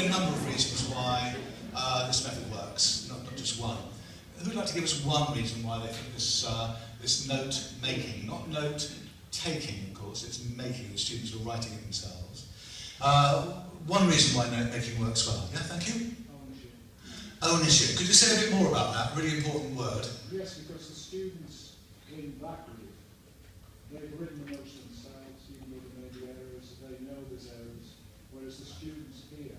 be a number of reasons why this method works, not just one. Who'd like to give us one reason why they think this note-making, not note-taking, of course, it's making, the students are writing it themselves. One reason why note-making works well. Yeah, thank you. Ownership. Ownership. Could you say a bit more about that? Really important word. Yes, because the students came back with it. They've written the notes themselves, even though there may be errors, they know there's errors. Whereas the students here,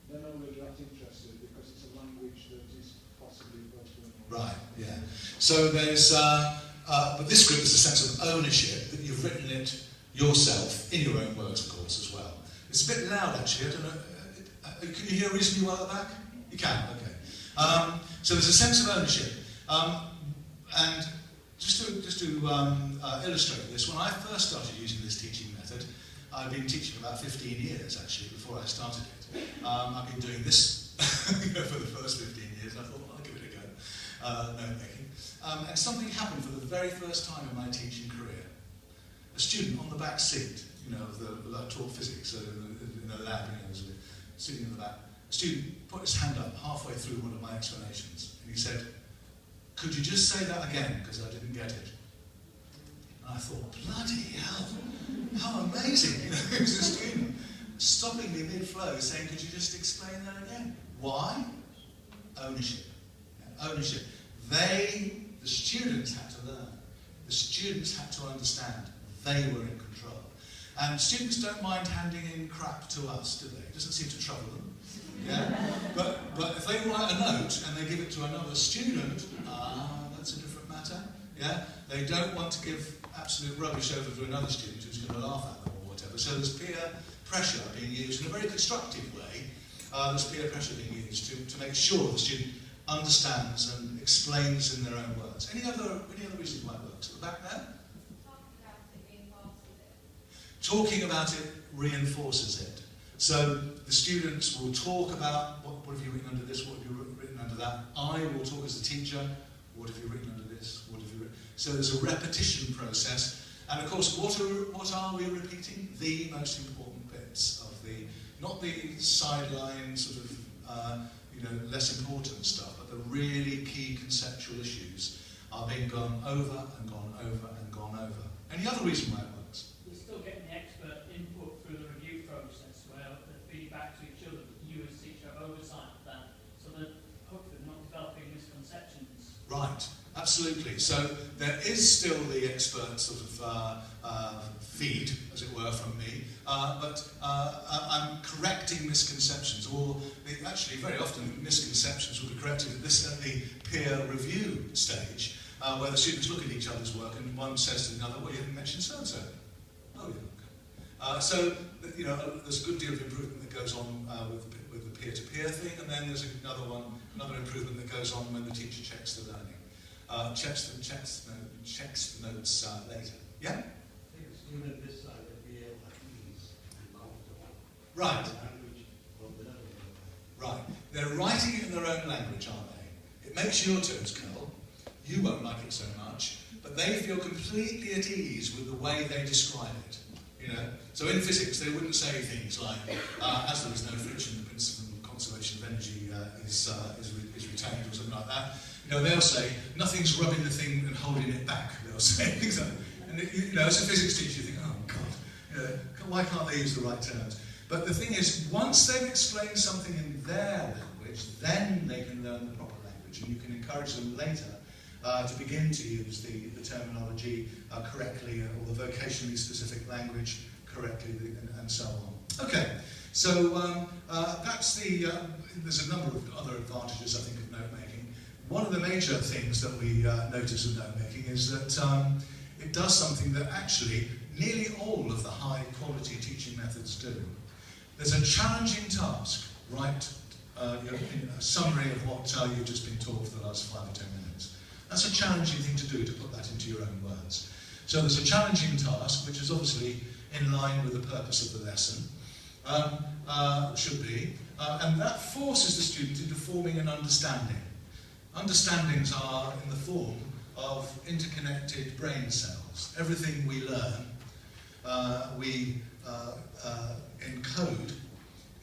they're not really that interested because it's a language that is possibly both of them. Right, yeah. So there's, but this group has a sense of ownership that you've written it yourself, in your own words, of course, as well. It's a bit loud, actually. I don't know. Can you hear reasonably well at the back? You can, okay. So there's a sense of ownership. And just to illustrate this, when I first started using this teaching method, I'd been teaching about 15 years, actually, before I started it. I've been doing this for the first 15 years, and I thought, well, I'll give it a go, note-making. And something happened for the very first time in my teaching career. A student on the back seat, I taught physics in a lab, sitting in the back. A student put his hand up halfway through one of my explanations, and he said, "Could you just say that again, because I didn't get it?" And I thought, bloody hell, how amazing! It was a student stopping me mid-flow, saying, "Could you just explain that again?" Why? Ownership. Ownership. The students had to learn. The students had to understand. They were in control. And students don't mind handing in crap to us, do they? It doesn't seem to trouble them. Yeah? But if they write a note and they give it to another student, that's a different matter. Yeah? They don't want to give absolute rubbish over to another student who's going to laugh at them or whatever. So there's peer pressure being used in a very constructive way. There's peer pressure being used to make sure the student understands and explains in their own words. Any other reasons why it works? At the back there? Talking about it reinforces it. So the students will talk about, what have you written under this, what have you written under that. I will talk as a teacher, what have you written under this, what have you written. So there's a repetition process. And of course, what are we repeating? The most important bits of not the sideline sort of, less important stuff, but the really key conceptual issues are being gone over and gone over and gone over. Any other reason why it works? You're still getting the expert input through the review process where they feed back to each other, but you as teacher have oversight of that, so that hopefully they're not developing misconceptions. Right, absolutely. So there is still the expert sort of feed, as it were, from me, but I'm correcting misconceptions, or actually very often misconceptions will be corrected at the peer review stage, where the students look at each other's work and one says to another, "Well, you haven't mentioned so-and-so." "Oh, yeah, okay." So, there's a good deal of improvement that goes on with the peer-to-peer thing, and then there's another improvement that goes on when the teacher checks the learning, checks the notes later. Yeah? Even this side of the at ease and comfortable. Right. Language of the other. Right. They're writing it in their own language, aren't they? It makes your toes curl. You won't like it so much, but they feel completely at ease with the way they describe it. So in physics, they wouldn't say things like, "As there is no friction, the principle of conservation of energy is retained," or something like that. They'll say, "Nothing's rubbing the thing and holding it back." They'll say things like that. And as a physics teacher, you think, "Oh God, why can't they use the right terms?" But the thing is, once they've explained something in their language, then they can learn the proper language, and you can encourage them later to begin to use the terminology correctly, or the vocationally specific language correctly, and so on. Okay, so that's there's a number of other advantages, I think, of note-making. One of the major things that we notice of note-making is that it does something that actually nearly all of the high-quality teaching methods do. There's a challenging task, write a summary of what you've just been taught for the last 5 or 10 minutes. That's a challenging thing to do, to put that into your own words. So there's a challenging task, which is obviously in line with the purpose of the lesson, should be, and that forces the student into forming an understanding. Understandings are in the form of interconnected brain cells. Everything we learn, we encode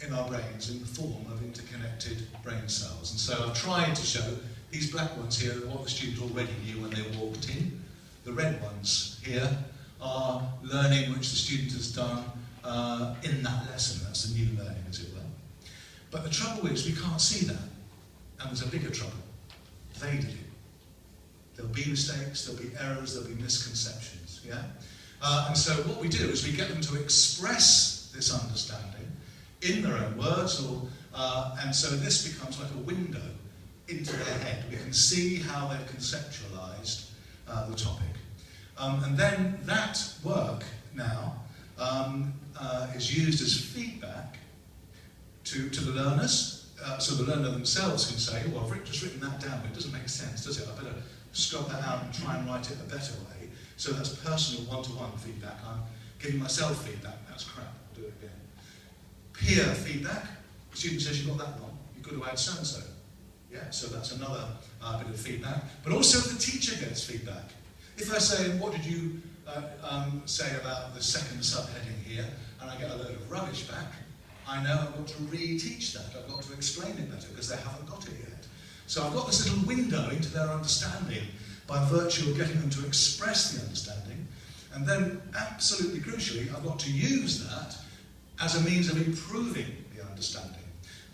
in our brains in the form of interconnected brain cells. And so I've tried to show these black ones here are what the student already knew when they walked in. The red ones here are learning which the student has done in that lesson. That's the new learning, as it were. But the trouble is we can't see that. And there's a bigger trouble. They did it. There'll be mistakes, there'll be errors, there'll be misconceptions. Yeah? And so what we do is we get them to express this understanding in their own words, and so this becomes like a window into their head. We can see how they've conceptualised the topic. And then that work now is used as feedback to the learners. So the learner themselves can say, well, I've just written that down, but it doesn't make sense, does it? I better scrub that out and try and write it a better way. So that's personal one-to-one feedback. I'm giving myself feedback. That's crap. I'll do it again. Peer feedback. The student says you got that wrong. You've got to add so-and-so. Yeah, so that's another bit of feedback. But also the teacher gets feedback. If I say, what did you say about the second subheading here, and I get a load of rubbish back, I know I've got to reteach that. I've got to explain it better because they haven't got it yet. So I've got this little window into their understanding by virtue of getting them to express the understanding. And then, absolutely crucially, I've got to use that as a means of improving the understanding.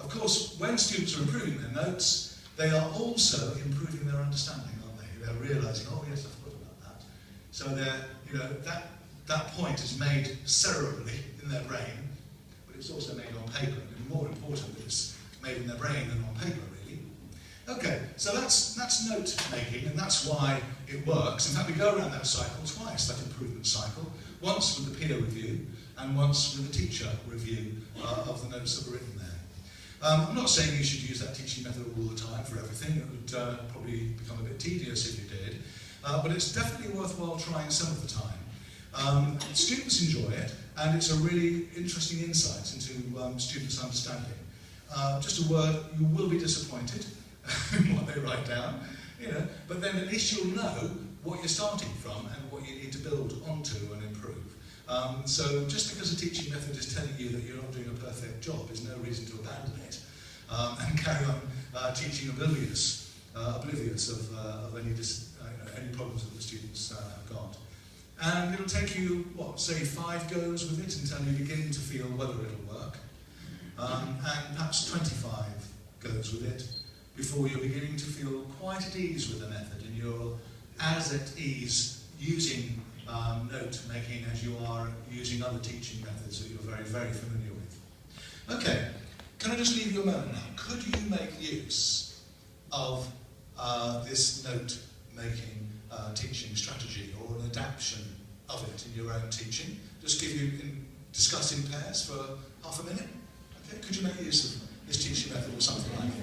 Of course, when students are improving their notes, they are also improving their understanding, aren't they? They're realising, oh yes, I forgot about that. So that point is made cerebrally in their brain, but it's also made on paper. And more important, it's made in their brain than on paper, really. Okay, so that's note making, and that's why it works. In fact, we go around that cycle twice, that improvement cycle, once with the peer review and once with the teacher review of the notes that were written there. I'm not saying you should use that teaching method all the time for everything. It would probably become a bit tedious if you did, but it's definitely worthwhile trying some of the time. Students enjoy it, and it's a really interesting insight into students' understanding. Just a word, you will be disappointed in what they write down, but then at least you'll know what you're starting from and what you need to build onto and improve. So just because a teaching method is telling you that you're not doing a perfect job is no reason to abandon it and carry on teaching oblivious of any problems that the students have got. And it'll take you, say 5 goes with it until you begin to feel whether it'll work, and perhaps 25 goes with it before you're beginning to feel quite at ease with the method, and you're as at ease using note making as you are using other teaching methods that you're very, very familiar with. Okay, can I just leave you a moment now? Could you make use of this note making teaching strategy or an adaptation of it in your own teaching? Just discuss in pairs for half a minute? Okay, could you make use of this teaching method or something like that?